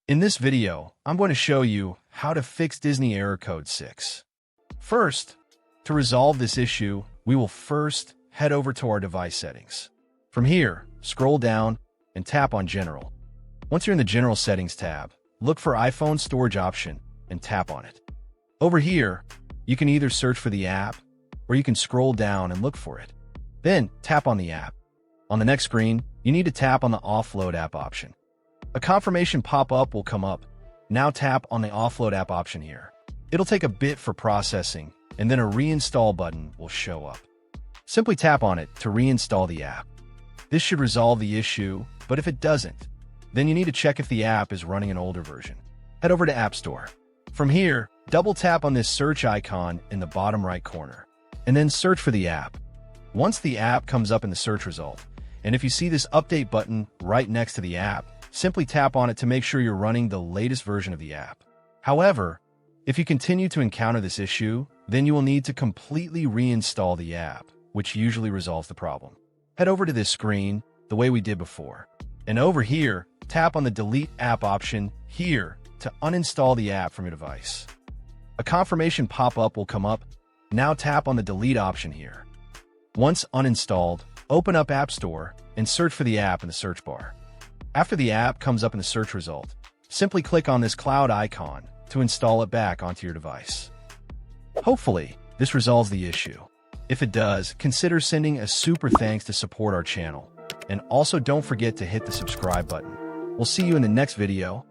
In this video, I'm going to show you how to fix Disney Error Code 6. First, to resolve this issue, we will first head over to our device settings. From here, scroll down and tap on General. Once you're in the General Settings tab, look for iPhone Storage option and tap on it. Over here, you can either search for the app or you can scroll down and look for it. Then, tap on the app. On the next screen, you need to tap on the Offload App option. A confirmation pop-up will come up. Now tap on the Offload App option here. It'll take a bit for processing, and then a reinstall button will show up. Simply tap on it to reinstall the app. This should resolve the issue, but if it doesn't, then you need to check if the app is running an older version. Head over to App Store. From here, double tap on this search icon in the bottom right corner, and then search for the app. Once the app comes up in the search result, and if you see this update button right next to the app, simply tap on it to make sure you're running the latest version of the app. However, if you continue to encounter this issue, then you will need to completely reinstall the app, which usually resolves the problem. Head over to this screen the way we did before, and over here, tap on the Delete App option here to uninstall the app from your device. A confirmation pop-up will come up. Now tap on the Delete option here. Once uninstalled, open up App Store and search for the app in the search bar. After the app comes up in the search result, simply click on this cloud icon to install it back onto your device. Hopefully, this resolves the issue. If it does, consider sending a super thanks to support our channel. And also don't forget to hit the subscribe button. We'll see you in the next video.